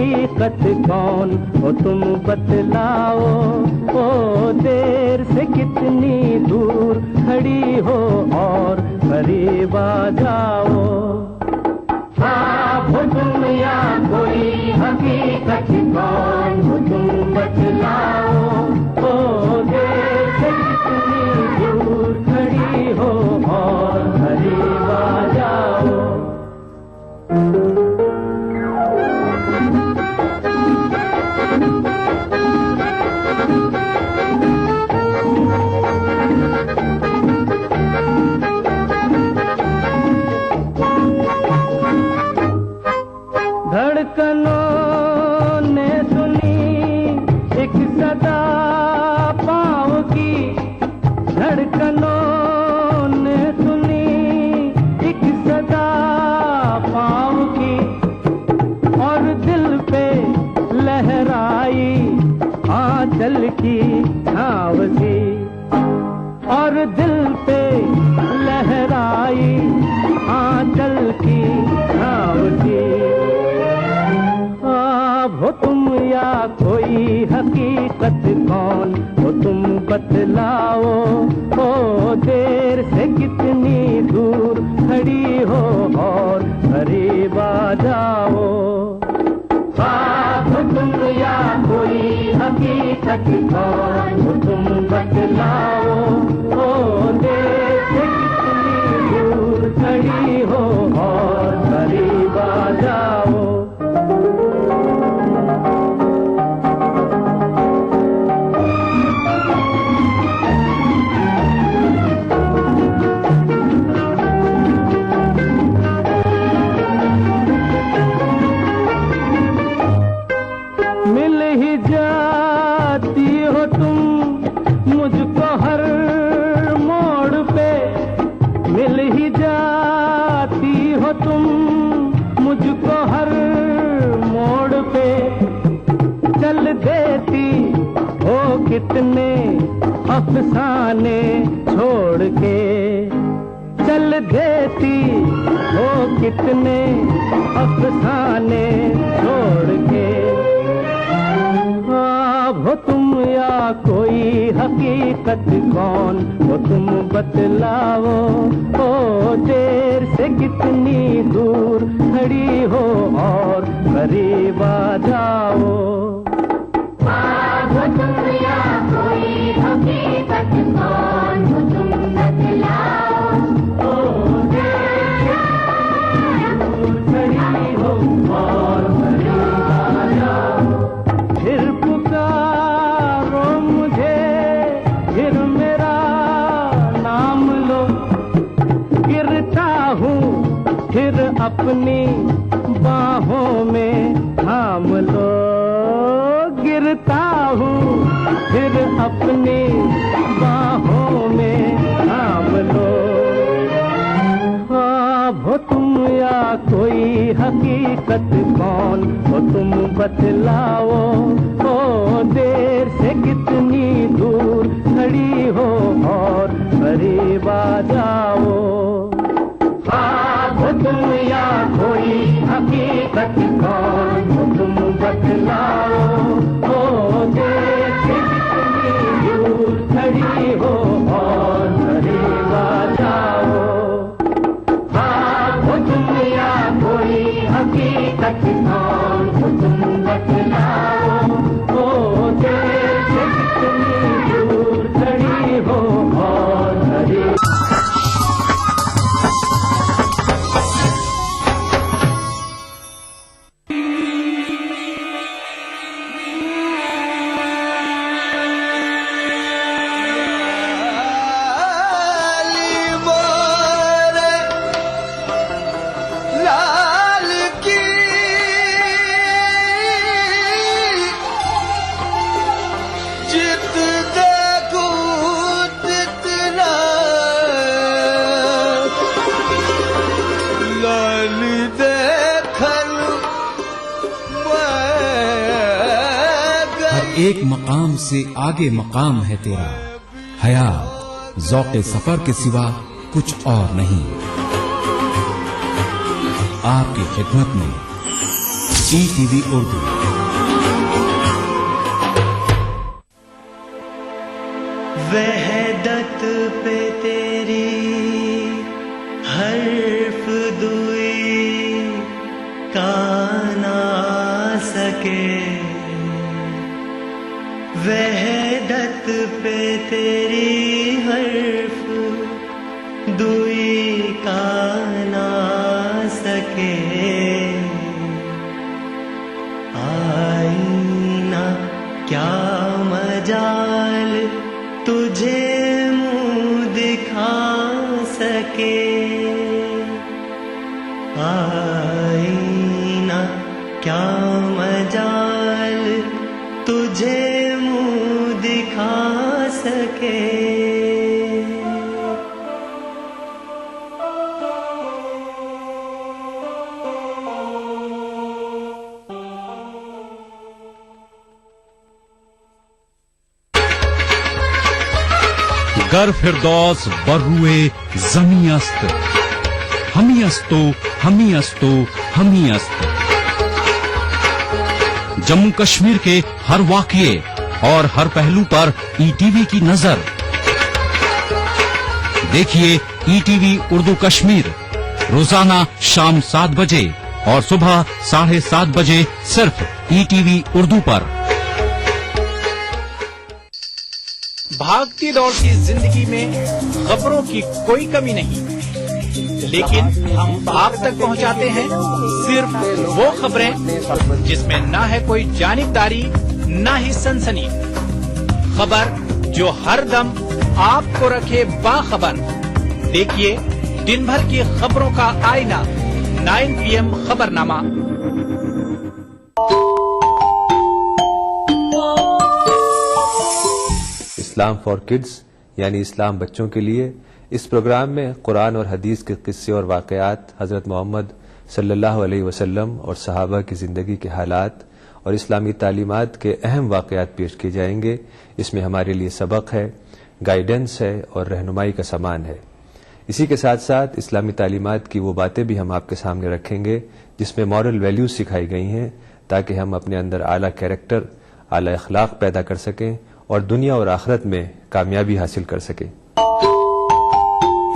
हकीकत कौन हो तुम बतलाओ। ओ देर से कितनी दूर खड़ी हो और करीब आ जाओ। आप हो तुम या कोई हकीकत कौन हो तुम बतलाओ। ओ देर से कितनी दूर खड़ी हो और करीब आ जाओ। धड़कनों ने सुनी एक सदा पाँव की। धड़कनों ने सुनी एक सदा पाँव की। और दिल पे लहराई आंचल की छाँव सी। और दिल पे लहराई आंचल की छाँव सी। हो तुम या कोई हकीकत कौन हो तुम बतलाओ। ओ देर से कितनी दूर खड़ी हो और करीब आ जाओ। हो तुम या कोई हकीकत कौन हो तुम बतलाओ। ओ देर से कितनी दूर खड़ी हो और करीब आ जाओ। मिल ही जाती हो तुम मुझको हर मोड़ पे। मिल ही जाती हो तुम मुझको हर मोड़ पे। चल देती हो कितने अफसाने छोड़ के। चल देती हो कितने अफसाने छोड़ के। हो तुम या कोई हकीकत कौन हो तुम बतलाओ। ओ देर से कितनी दूर खड़ी हो और करीब आ जाओ। हो तुम या कोई हकीकत कौन हो तुम बतलाओ। ओ देर से दूर खड़ी हो और करीब आ जाओ। फिर पुकारो मुझे, फिर मेरा नाम लो। गिरता हूँ फिर अपनी बाहों में थाम लो। गिरता हूँ फिर अपनी बाहों में थाम लो। हो तुम या कोई हकीकत कौन हो तुम बतलाओ। ओ देर से कितनी दूर खड़ी हो और करीब आ जाओ। हो तुम या कोई हकीकत कौन हो तुम बतलाओ। ओ देर से कितनी दूर खड़ी हो और करीब आ जाओ। हो तुम या कोई हकीकत कौन हो तुम बतलाओ। ओ देर से कितनी दूर खड़ी हो और करीब। एक मकाम से आगे मकाम है तेरा। हयात ज़ौक़े सफर के सिवा कुछ और नहीं। आपकी खिदमत में ईटीवी उर्दू। वहदत पे तेरी हर्फ दुई का ना सके, वहदत पे तेरी हर्फ दुई का ना सके। आईना क्या मजाल तुझे मुँह दिखा सके, आईना क्या मजाल तुझे मुँह दिखा सके। गर फिरदौस बर्रुए जमी अस्त, हमी अस्तो हमी अस्तो हमी अस्त। जम्मू कश्मीर के हर वाकये और हर पहलू पर ईटीवी की नजर। देखिए ईटीवी उर्दू कश्मीर रोजाना शाम 7 बजे और सुबह 7:30 बजे सिर्फ ईटीवी उर्दू पर। भागती दौड़ती जिंदगी में खबरों की कोई कमी नहीं, लेकिन हम आप तक पहुंचाते हैं सिर्फ वो खबरें जिसमें ना है कोई जानिबदारी, ना ही सनसनी। खबर जो हर दम आपको रखे बाखबर। देखिए दिन भर की खबरों का आईना 9 PM Khabarnama. Islam for kids यानी इस्लाम बच्चों के लिए। इस प्रोग्राम में कुरान और हदीस के किस्से और वाक़यात, हज़रत मोहम्मद सल्लल्लाहु अलैहि वसल्लम और सहाबा की ज़िंदगी के हालात और इस्लामी तालीमात के अहम वाक़यात पेश किए जाएंगे। इसमें हमारे लिए सबक है, गाइडेंस है और रहनुमाई का सामान है। इसी के साथ साथ इस्लामी तालीमात की वो बातें भी हम आपके सामने रखेंगे जिसमें मॉरल वैल्यूज सिखाई गई हैं, ताकि हम अपने अंदर आला कैरेक्टर, आला अखलाक पैदा कर सकें और दुनिया और आखिरत में कामयाबी हासिल कर सकें।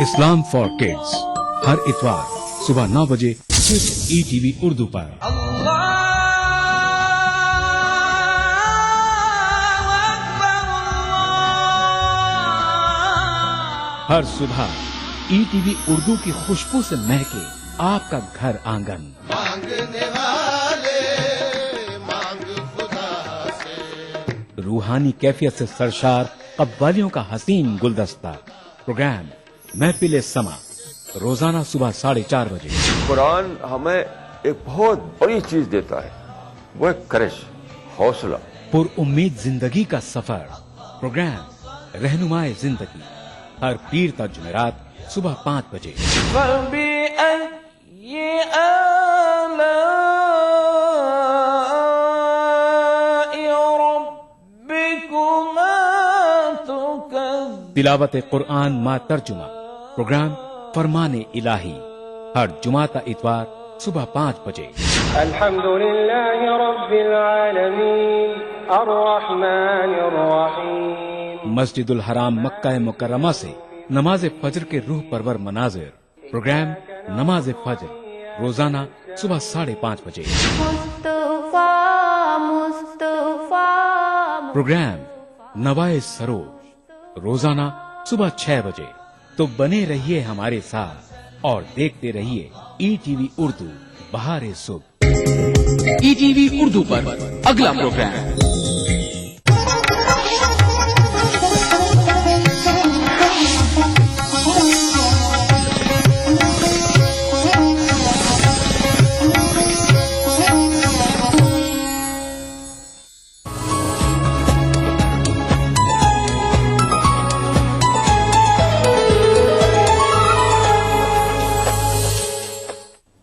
इस्लाम फॉर किड्स हर इतवार सुबह 9 बजे सिर्फ ईटीवी उर्दू पर। हर सुबह ईटीवी उर्दू की खुशबू से महके आपका घर आंगन। मांगने वाले मांग खुदा से। रूहानी कैफियत से सरशार कव्वालियों का हसीन गुलदस्ता। प्रोग्राम महफिल समा रोजाना सुबह 4:30 बजे। कुरान हमें एक बहुत बड़ी चीज देता है, वो है करेज, हौसला। पुरउम्मीद जिंदगी का सफर। प्रोग्राम रहनुमाए जिंदगी हर पीर ता जुमेरात सुबह 5 बजे। तिलावत कुरान मा तर्जुमा। प्रोग्राम फरमाने इलाही हर जुमाता इतवार सुबह 5 बजे। अल्हम्दुलिल्लाहि रब्बिल आलमीन अर्रहमानिर रहीम। मस्जिदुल हराम मक्का मुकर्रमा से नमाज फजर के रूह परवर मनाजिर। प्रोग्राम नमाज फजर रोजाना सुबह 5:30 बजे। प्रोग्राम नवाए सरोज रोजाना सुबह 6 बजे। तो बने रहिए हमारे साथ और देखते रहिए ईटीवी उर्दू बहारे सुबह। ईटीवी उर्दू पर अगला प्रोग्राम।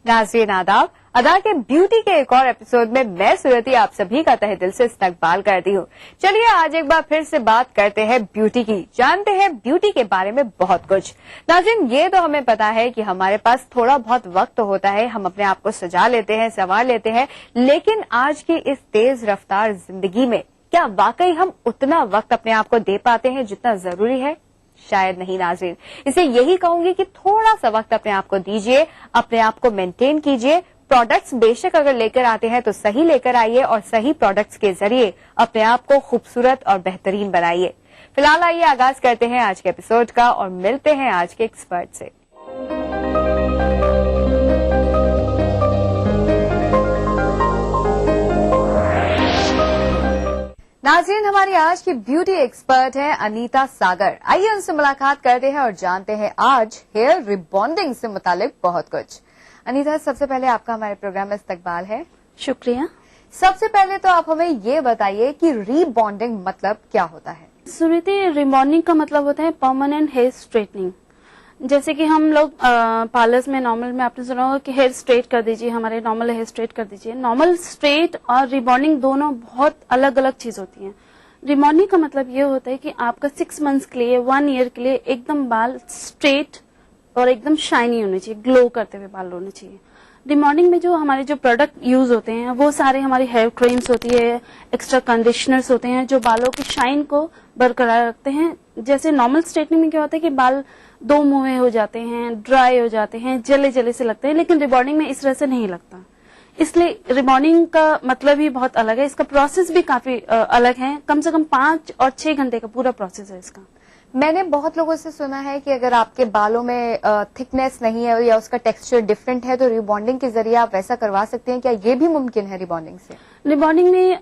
नाज़रीन आदाब, अदा के ब्यूटी के एक और एपिसोड में मैं सूरती आप सभी का तहे दिल से इस्तकबाल करती हूँ। चलिए आज एक बार फिर से बात करते हैं ब्यूटी की, जानते हैं ब्यूटी के बारे में बहुत कुछ। नाज़रीन ये तो हमें पता है कि हमारे पास थोड़ा बहुत वक्त होता है, हम अपने आप को सजा लेते हैं, संवार लेते हैं, लेकिन आज की इस तेज रफ्तार जिंदगी में क्या वाकई हम उतना वक्त अपने आप को दे पाते हैं जितना जरूरी है? शायद नहीं नाज़रीन। इसे यही कहूंगी कि थोड़ा सा वक्त अपने आप को दीजिए, अपने आप को मेंटेन कीजिए। प्रोडक्ट्स बेशक अगर लेकर आते हैं तो सही लेकर आइए और सही प्रोडक्ट्स के जरिए अपने आप को खूबसूरत और बेहतरीन बनाइए। फिलहाल आइए आगाज करते हैं आज के एपिसोड का और मिलते हैं आज के एक्सपर्ट से। नाज़रीन, हमारी आज की ब्यूटी एक्सपर्ट है अनीता सागर। आइए उनसे मुलाकात करते हैं और जानते हैं आज हेयर रिबॉन्डिंग से मुतालिक बहुत कुछ। अनीता, सबसे पहले आपका हमारे प्रोग्राम में इस्तकबाल है। शुक्रिया। सबसे पहले तो आप हमें ये बताइए कि रीबॉन्डिंग मतलब क्या होता है? सुनीति, रिबॉन्डिंग का मतलब होता है परमानेंट हेयर स्ट्रेटनिंग। जैसे कि हम लोग पार्लर्स में नॉर्मल में आपने सुना होगा कि हेयर स्ट्रेट कर दीजिए, हमारे नॉर्मल हेयर स्ट्रेट कर दीजिए। नॉर्मल स्ट्रेट और रिबॉन्डिंग दोनों बहुत अलग अलग चीज होती है। रिबॉन्डिंग का मतलब ये होता है कि आपका 6 मंथ्स के लिए, 1 ईयर के लिए एकदम बाल स्ट्रेट और एकदम शाइनी होने चाहिए, ग्लो करते हुए बाल होने चाहिए। रिबॉन्डिंग में जो हमारे जो प्रोडक्ट यूज होते हैं वो सारे हमारी हेयर क्रीम्स होती है, एक्स्ट्रा कंडीशनर्स होते हैं जो बालों की शाइन को बरकरार रखते हैं। जैसे नॉर्मल स्ट्रेटनिंग में क्या होता है कि बाल दो मुंहे हो जाते हैं, ड्राई हो जाते हैं, जले जले से लगते हैं, लेकिन रिबॉन्डिंग में इस तरह से नहीं लगता। इसलिए रिबॉन्डिंग का मतलब ही बहुत अलग है। इसका प्रोसेस भी काफी अलग है। कम से कम 5 और 6 घंटे का पूरा प्रोसेस है इसका। मैंने बहुत लोगों से सुना है कि अगर आपके बालों में थिकनेस नहीं है या उसका टेक्सचर डिफरेंट है तो रिबॉन्डिंग के जरिए आप वैसा करवा सकते हैं। क्या ये भी मुमकिन है रिबॉन्डिंग से? रिबॉन्डिंग में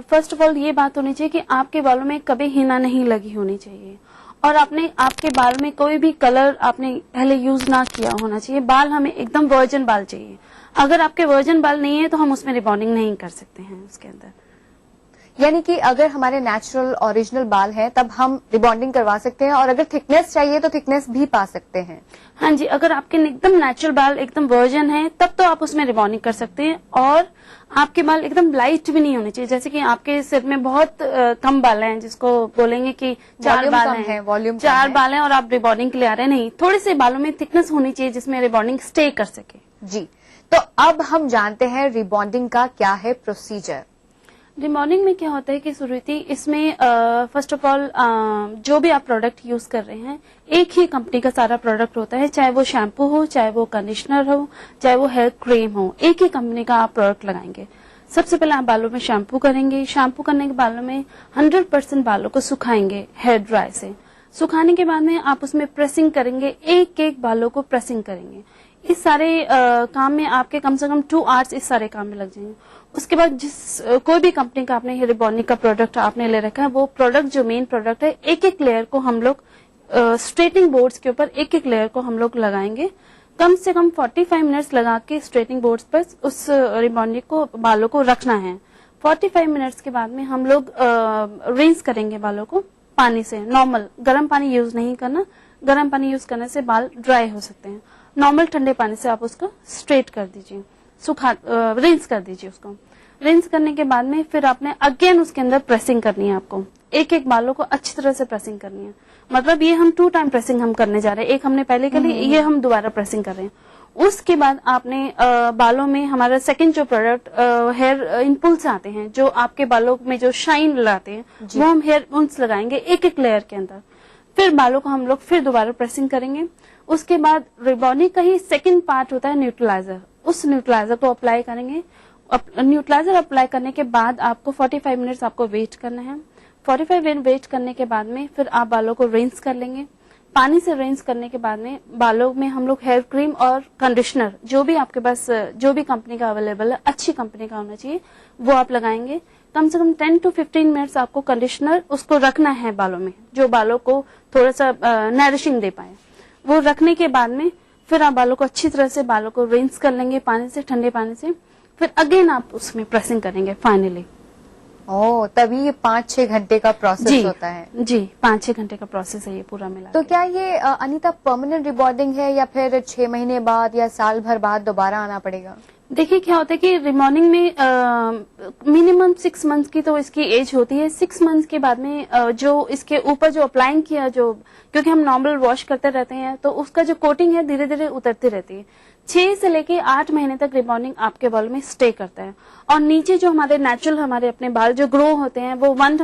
फर्स्ट ऑफ ऑल ये बात होनी चाहिए कि आपके बालों में कभी हिना नहीं लगी होनी चाहिए और आपके बाल में कोई भी कलर आपने पहले यूज ना किया होना चाहिए। बाल हमें एकदम वर्जन बाल चाहिए। अगर आपके वर्जन बाल नहीं है तो हम उसमें रिबॉन्डिंग नहीं कर सकते हैं उसके अंदर। यानी कि अगर हमारे नेचुरल ओरिजिनल बाल हैं तब हम रिबॉन्डिंग करवा सकते हैं और अगर थिकनेस चाहिए तो थिकनेस भी पा सकते हैं। हाँ जी, अगर आपके एकदम नेचुरल बाल एकदम वर्जन है तब तो आप उसमें रिबॉन्डिंग कर सकते हैं। और आपके बाल एकदम लाइट भी नहीं होने चाहिए। जैसे कि आपके सिर में बहुत कम बाल हैं, जिसको बोलेंगे कि 4 बाल हैं, वॉल्यूम 4 बाल हैं और आप रिबॉन्डिंग के लिए आ रहे हैं। नहीं, थोड़े से बालों में थिकनेस होनी चाहिए जिसमें रिबॉन्डिंग स्टे कर सके। जी, तो अब हम जानते हैं रिबॉन्डिंग का क्या है प्रोसीजर। रिबॉन्डिंग में क्या होता है कि सुरुचि इसमें फर्स्ट ऑफ ऑल जो भी आप प्रोडक्ट यूज कर रहे हैं एक ही कंपनी का सारा प्रोडक्ट होता है, चाहे वो शैम्पू हो, चाहे वो कंडीशनर हो, चाहे वो हेयर क्रीम हो, एक ही कंपनी का आप प्रोडक्ट लगाएंगे। सबसे पहले आप बालों में शैम्पू करेंगे। शैम्पू करने के बालों में 100% बालों को सुखाएंगे हेयर ड्राई से। सुखाने के बाद में आप उसमें प्रेसिंग करेंगे, एक एक बालों को प्रेसिंग करेंगे। इस सारे काम में आपके कम से कम 2 आवर्स इस सारे काम में लग जाएंगे। उसके बाद कोई भी कंपनी का आपने रिबॉन्डिंग का प्रोडक्ट आपने ले रखा है, वो प्रोडक्ट जो मेन प्रोडक्ट है, एक एक लेयर को हम लोग स्ट्रेटनिंग बोर्ड्स के ऊपर एक एक लेयर को हम लोग लगाएंगे। कम से कम 45 मिनट्स लगा के स्ट्रेटनिंग बोर्ड्स पर उस रिबॉन्डिंग को बालों को रखना है। 45 मिनट्स के बाद में हम लोग रिंस करेंगे बालों को पानी से। नॉर्मल गर्म पानी यूज नहीं करना, गर्म पानी यूज करने से बाल ड्राई हो सकते हैं। नॉर्मल ठंडे पानी से आप उसको स्ट्रेट कर दीजिए, रिंस कर दीजिए उसको। रिंस करने के बाद में फिर आपने अगेन उसके अंदर प्रेसिंग करनी है। आपको एक एक बालों को अच्छी तरह से प्रेसिंग करनी है। मतलब ये हम 2 टाइम प्रेसिंग हम करने जा रहे हैं। एक हमने पहले कर ली, ये हम दोबारा प्रेसिंग कर रहे हैं। उसके बाद आपने बालों में हमारा सेकंड जो प्रोडक्ट हेयर इम्पुल्स आते हैं, जो आपके बालों में जो शाइन लाते हैं, वो हम हेयर इम्पुल्स लगाएंगे एक एक लेयर के अंदर। फिर बालों को हम लोग फिर दोबारा प्रेसिंग करेंगे। उसके बाद रिबॉन्डिंग का ही सेकंड पार्ट होता है न्यूट्रलाइजर। उस न्यूट्रलाइजर को अप्लाई करेंगे। न्यूट्रलाइजर अप्लाई करने के बाद आपको 45 मिनट्स आपको वेट करना है। 45 मिनट वेट करने के बाद में फिर आप बालों को रिंस कर लेंगे। पानी से रिंस करने के बाद में बालों में हम लोग हेयर क्रीम और कंडीशनर, जो भी आपके पास जो भी कंपनी का अवेलेबल है, अच्छी कंपनी का होना चाहिए, वो आप लगाएंगे। कम से कम 10 to 15 मिनट्स आपको कंडीशनर उसको रखना है बालों में, जो बालों को थोड़ा सा नरिशिंग दे पाए। वो रखने के बाद में फिर आप बालों को अच्छी तरह से बालों को रिंस कर लेंगे पानी से, ठंडे पानी से। फिर अगेन आप उसमें प्रेसिंग करेंगे फाइनली। तभी ये 5-6 घंटे का प्रोसेस होता है। जी, 5-6 घंटे का प्रोसेस है ये पूरा मिला। तो क्या ये अनीता परमानेंट रिबॉन्डिंग है या फिर 6 महीने बाद या साल भर बाद दोबारा आना पड़ेगा? देखिए क्या होता है कि रिबॉन्डिंग में मिनिमम 6 मंथ्स की तो इसकी एज होती है। 6 मंथ्स के बाद में जो इसके ऊपर जो अप्लाइंग किया, जो क्योंकि हम नॉर्मल वॉश करते रहते हैं तो उसका जो कोटिंग है धीरे धीरे उतरती रहती है। 6 से लेके 8 महीने तक रिबॉन्डिंग आपके बालों में स्टे करता है। और नीचे जो हमारे नेचुरल हमारे अपने बाल जो ग्रो होते हैं वो 1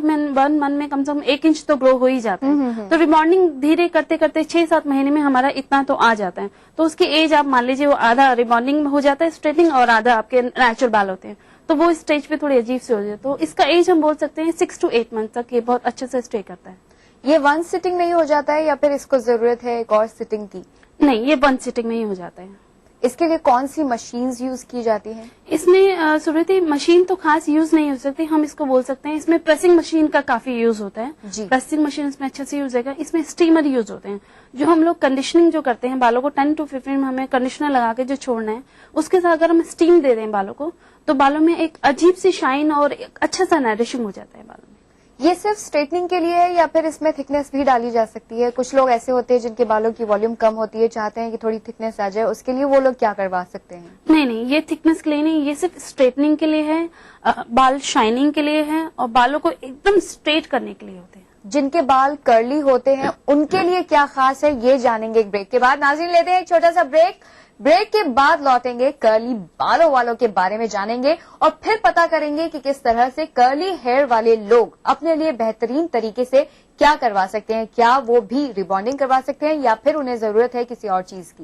मंथ में कम से कम 1 इंच तो ग्रो हो ही जाता है। तो रिबॉन्डिंग धीरे करते करते 6-7 महीने में हमारा इतना तो आ जाता है। तो उसकी एज आप मान लीजिए वो आधा रिबॉन्डिंग में हो जाता है स्ट्रेटनिंग और आधा आपके नेचुरल बाल होते हैं। तो वो स्टेज पे थोड़ी अजीब से हो जाती है। तो इसका एज हम बोल सकते हैं 6 to 8 मंथ तक ये बहुत अच्छे से स्टे करता है। ये 1 सिटिंग में ही हो जाता है या फिर इसको जरूरत है एक और सिटिंग की? नहीं, ये 1 सिटिंग में ही हो जाता है। इसके लिए कौन सी मशीन्स यूज की जाती हैं? इसमें सुरती मशीन तो खास यूज नहीं हो सकती, हम इसको बोल सकते हैं इसमें प्रेसिंग मशीन का काफी यूज होता है। जी। प्रेसिंग मशीन इसमें अच्छे से यूज होगा। इसमें स्टीमर यूज होते हैं। जो हम लोग कंडीशनिंग जो करते हैं बालों को 10 to 15 में हमें कंडीशनर लगा के जो छोड़ना है, उसके साथ अगर हम स्टीम दे दें बालों को तो बालों में एक अजीब सी शाइन और एक अच्छा सा नरिशिंग हो जाता है बालों में। ये सिर्फ स्ट्रेटनिंग के लिए है या फिर इसमें थिकनेस भी डाली जा सकती है? कुछ लोग ऐसे होते हैं जिनके बालों की वॉल्यूम कम होती है, चाहते हैं कि थोड़ी थिकनेस आ जाए, उसके लिए वो लोग क्या करवा सकते हैं? नहीं, ये थिकनेस के लिए नहीं, ये सिर्फ स्ट्रेटनिंग के लिए है, बाल शाइनिंग के लिए है और बालों को एकदम स्ट्रेट करने के लिए होते हैं। जिनके बाल कर्ली होते हैं उनके लिए क्या खास है, ये जानेंगे एक ब्रेक के बाद। नाज़रीन, लेते हैं एक छोटा सा ब्रेक। ब्रेक के बाद लौटेंगे, कर्ली बालों वालों के बारे में जानेंगे और फिर पता करेंगे कि किस तरह से कर्ली हेयर वाले लोग अपने लिए बेहतरीन तरीके से क्या करवा सकते हैं। क्या वो भी रिबॉन्डिंग करवा सकते हैं या फिर उन्हें जरूरत है किसी और चीज की?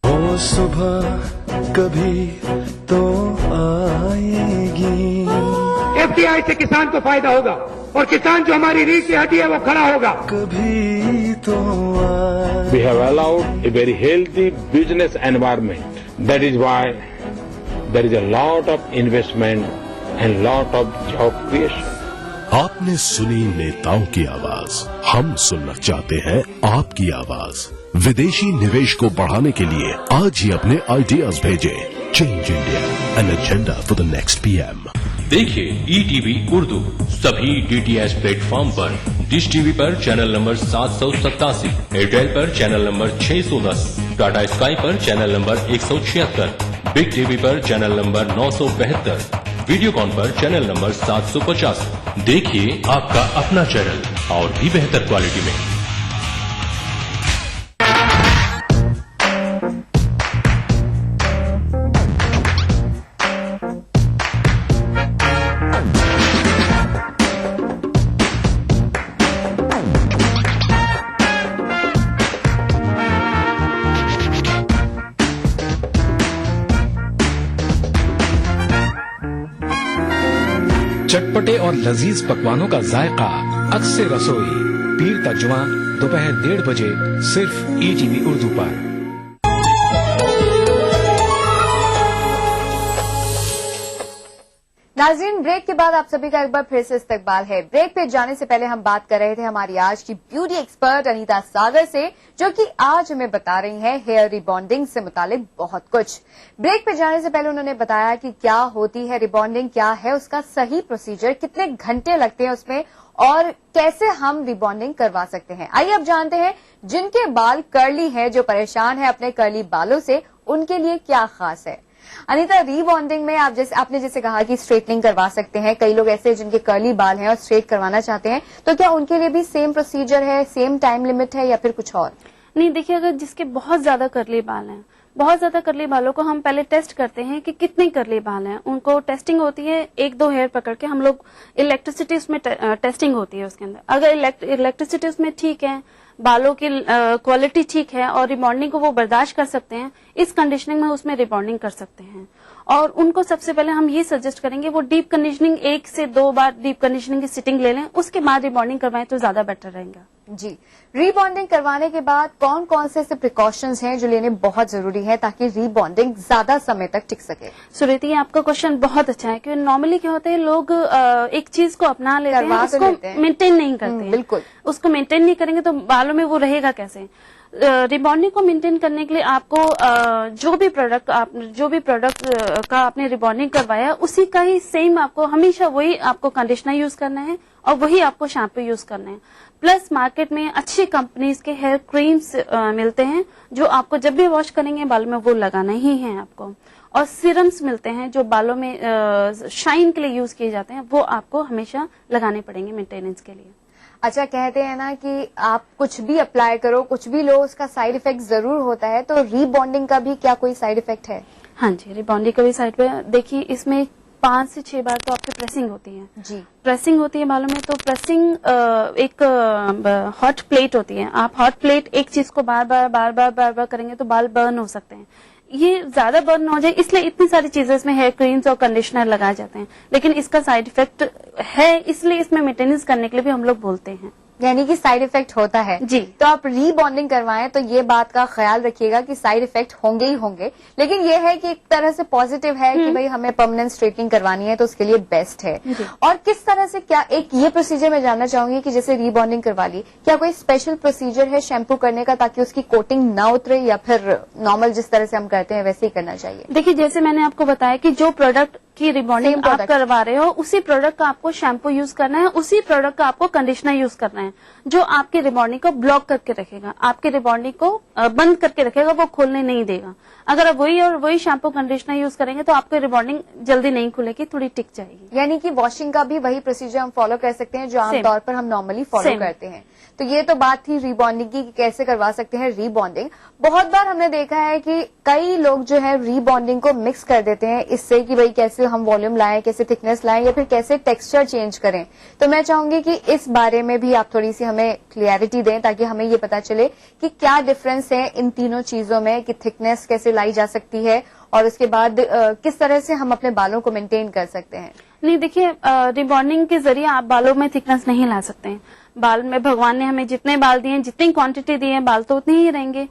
वो सुबह कभी तो आएगी। एफडीआई से किसान को फायदा होगा और किसान जो हमारी रीढ़ की हड्डी है वो खड़ा होगा। कभी तो We have allowed a very healthy business environment. That is why there is a lot of investment and lot of job creation. आपने सुनी नेताओं की आवाज, हम सुनना चाहते हैं आपकी आवाज। विदेशी निवेश को बढ़ाने के लिए आज ही अपने आइडियाज भेजें। Change India, an agenda for the next PM। देखिए ETV उर्दू सभी DTH प्लेटफॉर्म पर। डिश टीवी पर चैनल नंबर 787, एयरटेल पर चैनल नंबर 610, टाटा स्काई पर चैनल नंबर 176, बिग टीवी पर चैनल नंबर 972, वीडियोकॉन पर चैनल नंबर 750। देखिए आपका अपना चैनल और भी बेहतर क्वालिटी में। चटपटे और लजीज पकवानों का जायका, अक्से रसोई, पीर का जुमा दोपहर 1:30 बजे सिर्फ ETV उर्दू पर। नाज़रीन, ब्रेक के बाद आप सभी का एक बार फिर से इस्तकबाल है। ब्रेक पे जाने से पहले हम बात कर रहे थे हमारी आज की ब्यूटी एक्सपर्ट अनीता सागर से, जो कि आज हमें बता रही हैं हेयर रिबॉन्डिंग से मुतालिक बहुत कुछ। ब्रेक पे जाने से पहले उन्होंने बताया कि क्या होती है रिबॉन्डिंग, क्या है उसका सही प्रोसीजर, कितने घंटे लगते हैं उसमें और कैसे हम रिबॉन्डिंग करवा सकते हैं। आइए अब जानते हैं जिनके बाल कर्ली हैं, जो परेशान है अपने कर्ली बालों से, उनके लिए क्या खास है। अनीता, रीबॉन्डिंग में आपने जैसे कहा कि स्ट्रेटनिंग करवा सकते हैं, कई लोग ऐसे जिनके कर्ली बाल हैं और स्ट्रेट करवाना चाहते हैं, तो क्या उनके लिए भी सेम प्रोसीजर है, सेम टाइम लिमिट है या फिर कुछ और? नहीं, देखिए अगर जिसके बहुत ज्यादा कर्ली बाल हैं, बहुत ज्यादा कर्ली बालों को हम पहले टेस्ट करते हैं कि कितने कर्ली बाल हैं। उनको टेस्टिंग होती है 1-2 हेयर पकड़ के, हम लोग इलेक्ट्रिसिटी उसमें टेस्टिंग होती है उसके अंदर। अगर इलेक्ट्रिसिटी उसमें ठीक है, बालों की क्वालिटी ठीक है और रिबॉन्डिंग को वो बर्दाश्त कर सकते हैं, इस कंडीशनिंग में उसमें रिबॉन्डिंग कर सकते हैं। और उनको सबसे पहले हम ये सजेस्ट करेंगे वो डीप कंडीशनिंग 1 से 2 बार डीप कंडीशनिंग की सिटिंग ले लें, उसके बाद रिबॉन्डिंग करवाएं तो ज्यादा बेटर रहेगा। जी, रीबॉन्डिंग करवाने के बाद कौन कौन से ऐसे प्रिकॉशंस हैं जो लेने बहुत जरूरी है ताकि रीबॉन्डिंग ज्यादा समय तक टिक सके? सुरीति, आपका क्वेश्चन बहुत अच्छा है कि नॉर्मली क्या होता है, लोग एक चीज को अपना लेते हैं, उसको मेंटेन नहीं करते हैं। बिल्कुल, उसको मेंटेन नहीं करेंगे तो बालों में वो रहेगा कैसे। रिबॉन्डिंग को मेंटेन करने के लिए आपको जो भी प्रोडक्ट का आपने रिबॉन्डिंग करवाया उसी का ही सेम आपको हमेशा वही आपको कंडीशनर यूज करना है और वही आपको शैम्पू यूज करना है। प्लस मार्केट में अच्छी कंपनीज के हेयर क्रीम्स मिलते हैं जो आपको जब भी वॉश करेंगे बालों में वो लगाना ही है आपको। और सीरम्स मिलते हैं जो बालों में शाइन के लिए यूज किए जाते हैं, वो आपको हमेशा लगाने पड़ेंगे मेंटेनेंस के लिए। अच्छा, कहते हैं ना कि आप कुछ भी अप्लाई करो, कुछ भी लो, उसका साइड इफेक्ट जरूर होता है, तो रीबॉन्डिंग का भी क्या कोई साइड इफेक्ट है? हाँ जी, रीबॉन्डिंग का भी साइड पे देखिए, इसमें 5 से 6 बार तो आपकी प्रेसिंग होती है जी। प्रेसिंग होती है बालों में, तो प्रेसिंग एक हॉट प्लेट होती है। आप हॉट प्लेट एक चीज को बार बार करेंगे तो बाल बर्न हो सकते हैं। ये ज्यादा बर्न ना हो जाए इसलिए इतनी सारी चीजें इसमें हेयर क्रीम्स और कंडीशनर लगाए जाते हैं, लेकिन इसका साइड इफेक्ट है, इसलिए इसमें मेंटेनेंस करने के लिए भी हम लोग बोलते हैं। यानी कि साइड इफेक्ट होता है जी। तो आप रीबॉन्डिंग करवाएं तो ये बात का ख्याल रखिएगा कि साइड इफेक्ट होंगे ही होंगे, लेकिन ये है कि एक तरह से पॉजिटिव है कि भाई हमें परमानेंट स्ट्रेटनिंग करवानी है तो उसके लिए बेस्ट है। और किस तरह से, क्या एक ये प्रोसीजर मैं जानना चाहूंगी कि जैसे रीबॉन्डिंग करवा ली, क्या कोई स्पेशल प्रोसीजर है शैम्पू करने का ताकि उसकी कोटिंग ना उतरे, या फिर नॉर्मल जिस तरह से हम करते हैं वैसे ही करना चाहिए? देखिए, जैसे मैंने आपको बताया कि जो प्रोडक्ट की रिबॉन्डिंग आप करवा रहे हो उसी प्रोडक्ट का आपको शैम्पू यूज करना है, उसी प्रोडक्ट का आपको कंडीशनर यूज करना है, जो आपकी रिबॉन्डिंग को ब्लॉक करके रखेगा, आपकी रिबॉन्डिंग को बंद करके रखेगा, वो खोलने नहीं देगा। अगर आप वही शैम्पू कंडीशनर यूज करेंगे तो आपकी रिबॉन्डिंग जल्दी नहीं खुलेगी, थोड़ी टिक जाएगी। यानी कि वॉशिंग का भी वही प्रोसीजर हम फॉलो कर सकते हैं जो आमतौर पर हम नॉर्मली फॉलो करते हैं। तो ये तो बात थी रीबॉन्डिंग की कि कैसे करवा सकते हैं रीबॉन्डिंग। बहुत बार हमने देखा है कि कई लोग जो है रीबॉन्डिंग को मिक्स कर देते हैं इससे कि भाई कैसे हम वॉल्यूम लाएं, कैसे थिकनेस लाएं, या फिर कैसे टेक्सचर चेंज करें। तो मैं चाहूंगी कि इस बारे में भी आप थोड़ी सी हमें क्लियरिटी दें ताकि हमें ये पता चले कि क्या डिफरेंस है इन तीनों चीजों में, कि थिकनेस कैसे लाई जा सकती है और उसके बाद किस तरह से हम अपने बालों को मेंटेन कर सकते हैं। नहीं, देखिए, रिबॉन्डिंग के जरिए आप बालों में थिकनेस नहीं ला सकते हैं। बाल में भगवान ने हमें जितने बाल दिए हैं, जितनी क्वांटिटी दी है, बाल तो उतने ही रहेंगे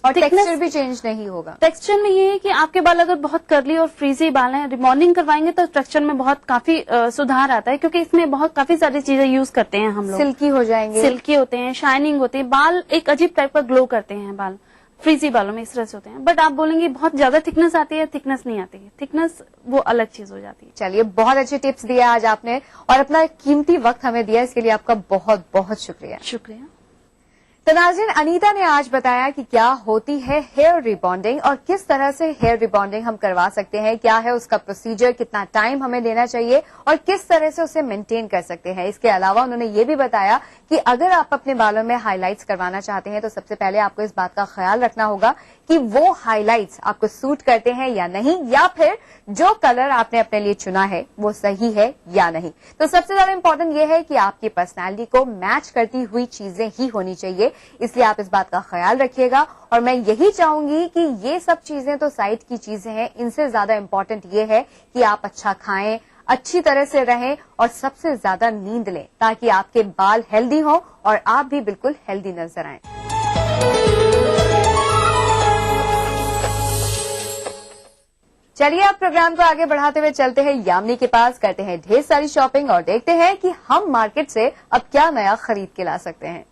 और टेक्सचर भी चेंज नहीं होगा। टेक्सचर में ये है कि आपके बाल अगर बहुत कर्ली और फ्रीजी बाल हैं, रिबॉन्डिंग करवाएंगे तो टेक्सचर में बहुत काफी सुधार आता है, क्योंकि इसमें बहुत काफी सारी चीजें यूज करते हैं हम लोग। सिल्की हो जाएंगे, सिल्की होते हैं, शाइनिंग होती है, बाल एक अजीब टाइप का ग्लो करते हैं बाल। फ्रीजी बालों में इस तरह से होते हैं। बट आप बोलेंगे बहुत ज्यादा थिकनेस आती है, थिकनेस नहीं आती है, थिकनेस वो अलग चीज हो जाती है। चलिए, बहुत अच्छे टिप्स दिए आज आपने और अपना कीमती वक्त हमें दिया, इसके लिए आपका बहुत बहुत शुक्रिया। शुक्रिया। तो नाज़रीन, अनीता ने आज बताया कि क्या होती है हेयर रिबॉन्डिंग और किस तरह से हेयर रिबॉन्डिंग हम करवा सकते हैं, क्या है उसका प्रोसीजर, कितना टाइम हमें लेना चाहिए और किस तरह से उसे मेंटेन कर सकते हैं। इसके अलावा उन्होंने ये भी बताया कि अगर आप अपने बालों में हाइलाइट्स करवाना चाहते हैं तो सबसे पहले आपको इस बात का ख्याल रखना होगा कि वो हाइलाइट्स आपको सूट करते हैं या नहीं, या फिर जो कलर आपने अपने लिए चुना है वो सही है या नहीं। तो सबसे ज्यादा इंपॉर्टेंट ये है कि आपकी पर्सनैलिटी को मैच करती हुई चीजें ही होनी चाहिए, इसलिए आप इस बात का ख्याल रखिएगा। और मैं यही चाहूंगी कि ये सब चीजें तो साइड की चीजें हैं, इनसे ज्यादा इंपॉर्टेंट ये है कि आप अच्छा खाएं, अच्छी तरह से रहें और सबसे ज्यादा नींद लें ताकि आपके बाल हेल्दी हों और आप भी बिल्कुल हेल्दी नजर आएं। चलिए, अब प्रोग्राम को आगे बढ़ाते हुए चलते हैं यामिनी के पास, करते हैं ढेर सारी शॉपिंग और देखते हैं कि हम मार्केट से अब क्या नया खरीद के ला सकते हैं।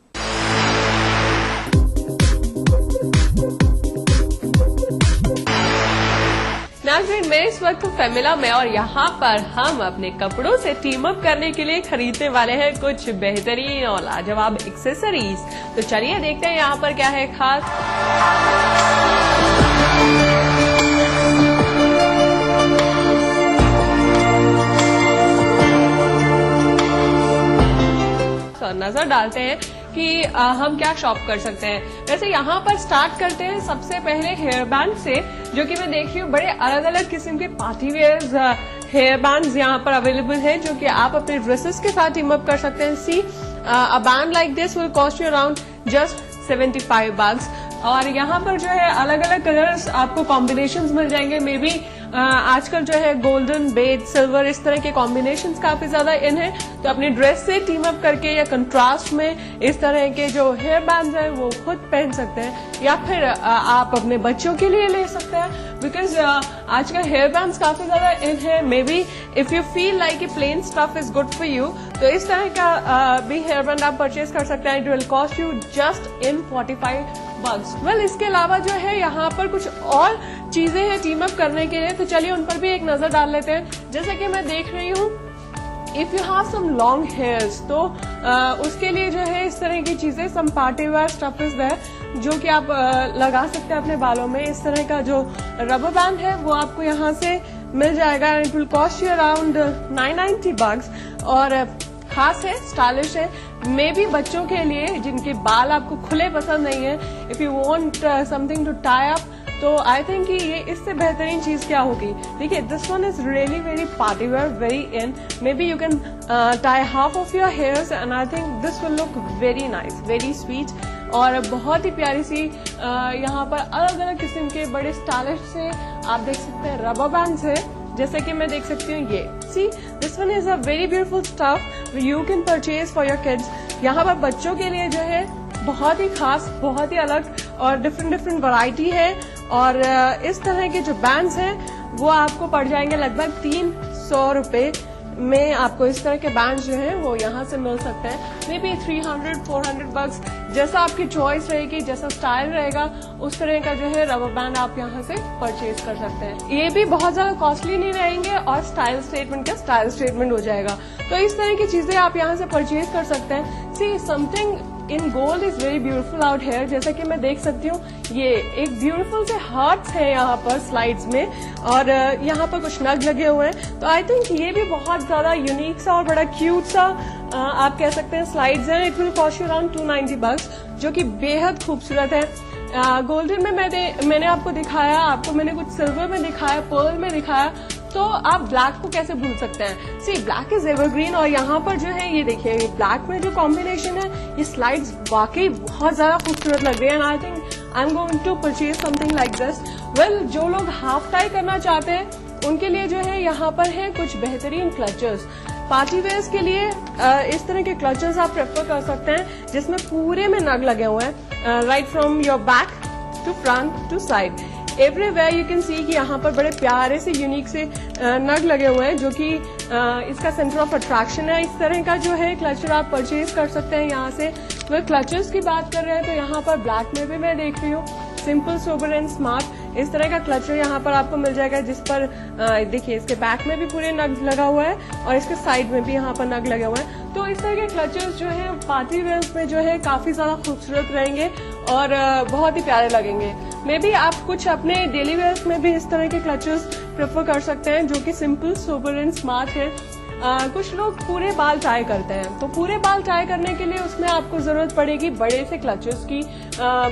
नाज़रीन, मैं इस वक्त फेमिला में और यहाँ पर हम अपने कपड़ों से टीम अप करने के लिए खरीदने वाले हैं कुछ बेहतरीन और लाजवाब एक्सेसरीज। तो चलिए देखते हैं यहाँ पर क्या है खास। नजर डालते हैं कि हम क्या शॉप कर सकते हैं। वैसे यहाँ पर स्टार्ट करते हैं सबसे पहले हेयर बैंड से, जो कि मैं देख रही हूँ बड़े अलग अलग किस्म के पार्टी वेयर्स हेयर बैंड्स यहाँ पर अवेलेबल हैं, जो कि आप अपने ड्रेसेस के साथ टीम अप कर सकते हैं। See a band like this will cost you around just $75। और यहाँ पर जो है अलग अलग कलर्स आपको कॉम्बिनेशंस मिल जाएंगे। मे बी आजकल जो है गोल्डन, बेज, सिल्वर, इस तरह के कॉम्बिनेशंस काफी ज्यादा इन है, तो अपनी ड्रेस से टीम अप करके या कंट्रास्ट में इस तरह के जो हेयर बैंड्स हैं वो खुद पहन सकते हैं, या फिर आप अपने बच्चों के लिए ले सकते हैं, बिकॉज आजकल हेयर बैंड्स काफी ज्यादा इन है। May be if you feel like a plain stuff is good for you, तो इस तरह का भी हेयर बैंड आप परचेज कर सकते हैं। It will cost you just in $45। Well, इसके अलावा जो है यहाँ पर कुछ और चीजें हैं टीम अप करने के लिए, तो चलिए उन पर भी एक नजर डाल लेते हैं। जैसे कि मैं देख रही हूँ if you have some long hairs, तो उसके लिए जो है इस तरह की चीजें, some party wear stuff is there, जो कि आप लगा सकते हैं अपने बालों में। इस तरह का जो रबर बैंड है वो आपको यहाँ से मिल जाएगा। It will cost you around $990 और खास है, स्टाइलिश है, मे बी बच्चों के लिए जिनके बाल आपको खुले पसंद नहीं है, if you want something to tie up, तो आई थिंक कि ये इससे बेहतरीन चीज क्या होगी। देखिए, this one is really very party wear, very in. May B you can tie half of your hairs and I think this will look very nice, very sweet. और बहुत ही प्यारी सी यहाँ पर अलग अलग किस्म के बड़े स्टाइलिश से आप देख सकते हैं रबर बैंड्स है, जैसे कि मैं देख सकती हूँ ये। See, this one is a very beautiful stuff you can purchase for your kids. यहाँ पर बच्चों के लिए जो है बहुत ही खास, बहुत ही अलग और डिफरेंट वैरायटी है। और इस तरह के जो बैंड्स हैं वो आपको पड़ जाएंगे लगभग 300 रुपए में। आपको इस तरह के बैंड जो है वो यहाँ से मिल सकते हैं। मे बी 300-400 बक्स, जैसा आपकी चॉइस रहेगी, जैसा स्टाइल रहेगा, उस तरह का जो है रबर बैंड आप यहाँ से परचेज कर सकते हैं। ये भी बहुत ज्यादा कॉस्टली नहीं रहेंगे और स्टाइल स्टेटमेंट का स्टाइल स्टेटमेंट हो जाएगा। तो इस तरह की चीजें आप यहाँ से परचेज कर सकते हैं। See, something in gold is very beautiful out here. जैसा कि मैं देख सकती हूँ ये एक ब्यूटीफुल से हार्ट्स है यहाँ पर स्लाइड्स में, और यहाँ पर कुछ नग लगे हुए हैं। तो आई थिंक ये भी बहुत ज्यादा यूनिक सा और बड़ा क्यूट सा आप कह सकते हैं स्लाइड्स हैं। It will cost you around 290 बक्स, जो कि बेहद खूबसूरत है। गोल्डन में मैंने आपको दिखाया, आपको मैंने कुछ सिल्वर में दिखाया, पर्ल में दिखाया, तो आप ब्लैक को कैसे भूल सकते हैं। सी, ब्लैक इज एवरग्रीन। और यहाँ पर जो है ये देखिए, ये ब्लैक में जो कॉम्बिनेशन है, ये स्लाइड्स वाकई बहुत ज्यादा खूबसूरत लग रही है। And I think I am going to purchase something like this. Well, जो लोग हाफ टाई करना चाहते हैं उनके लिए जो है यहाँ पर है कुछ बेहतरीन क्लचर्स। पार्टी वेयर्स के लिए इस तरह के क्लचर्स आप प्रेफर कर सकते हैं जिसमें पूरे में नग लगे हुए हैं, right from your back to front to side. Everywhere you can see कि यहाँ पर बड़े प्यारे से यूनिक से नग लगे हुए हैं, जो कि इसका सेंटर ऑफ अट्रैक्शन है। इस तरह का जो है क्लचर आप परचेज कर सकते हैं यहाँ से। तो क्लचर्स की बात कर रहे हैं तो यहाँ पर ब्लैक में भी मैं देख रही हूँ सिंपल, सोबर एंड स्मार्ट। इस तरह का क्लचर यहाँ पर आपको मिल जाएगा, जिस पर देखिए इसके बैक में भी पूरे नग लगा हुआ है और इसके साइड में भी यहाँ पर नग लगे हुए हैं। तो इस तरह के क्लचर्स जो है पार्टी वेयर्स में जो है काफी ज्यादा खूबसूरत रहेंगे और बहुत ही प्यारे लगेंगे। मे बी आप कुछ अपने डेली वेयर्स में भी इस तरह के क्लचर्स प्रेफर कर सकते हैं, जो कि सिंपल, सोबर एंड स्मार्ट है। कुछ लोग पूरे बाल टाई करते हैं, तो पूरे बाल टाई करने के लिए उसमें आपको जरूरत पड़ेगी बड़े से क्लचर्स की,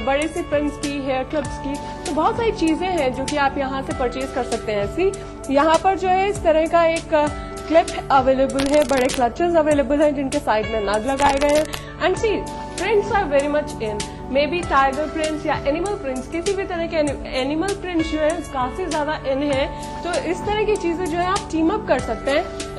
बड़े से पिन्स की, हेयर क्लिप्स की। तो बहुत सारी चीजें हैं जो कि आप यहाँ से परचेज कर सकते हैं। ऐसी यहाँ पर जो है इस तरह का एक क्लिप अवेलेबल है, बड़े क्लचर्स अवेलेबल हैं जिनके साइड में नग लगाए गए हैं। And see, prints are very much in. May be tiger prints या एनिमल प्रिंट्स, किसी भी तरह के एनिमल प्रिंट्स जो है काफी ज्यादा इन है। तो इस तरह की चीजें जो है आप टीम अप कर सकते हैं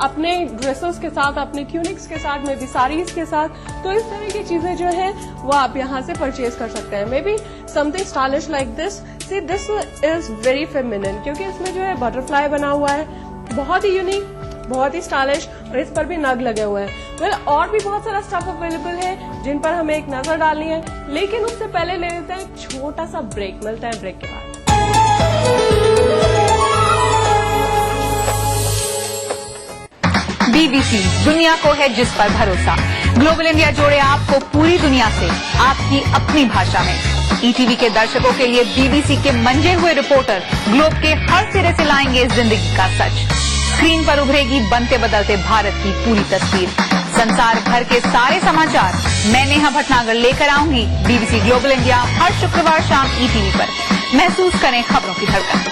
अपने ड्रेसेस के साथ, अपने ट्यूनिक्स के साथ, मे बी साड़ीज के साथ। तो इस तरह की चीजें जो है वो आप यहाँ से परचेज कर सकते हैं। May be something stylish like this. See, this is very feminine, क्योंकि इसमें जो है बटरफ्लाई बना हुआ है, बहुत ही यूनिक, बहुत ही स्टाइलिश, और इस पर भी नग लगे हुए हैं। वेल, और भी बहुत सारा स्टफ अवेलेबल है जिन पर हमें एक नजर डालनी है, लेकिन उससे पहले ले लेते हैं छोटा सा ब्रेक। मिलता है ब्रेक के बाद। BBC, दुनिया को है जिस पर भरोसा। ग्लोबल इंडिया जोड़े आपको पूरी दुनिया से आपकी अपनी भाषा में। ETV के दर्शकों के लिए BBC के मंजे हुए रिपोर्टर ग्लोब के हर सिरे से लाएंगे जिंदगी का सच। स्क्रीन पर उभरेगी बनते बदलते भारत की पूरी तस्वीर। संसार भर के सारे समाचार मैं नेहा भटनागर लेकर आऊंगी BBC ग्लोबल इंडिया हर शुक्रवार शाम ETV पर। महसूस करें खबरों की धड़कन।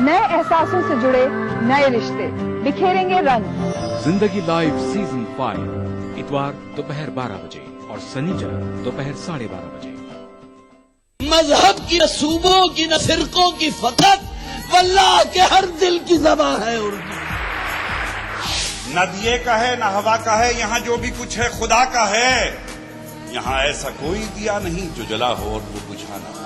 नए एहसासों से जुड़े नए रिश्ते बिखेरेंगे रंग। जिंदगी लाइव सीजन 5 इतवार दोपहर 12 बजे और शनिचर दोपहर 12:30 बजे। मजहब की न सूबों की न फिरकों की फकत वल्लाह के हर दिल की ज़बां है उर्दू। न दिए का है न हवा का है, यहाँ जो भी कुछ है खुदा का है। यहाँ ऐसा कोई दिया नहीं जो जला हो और वो बुझा ना हो।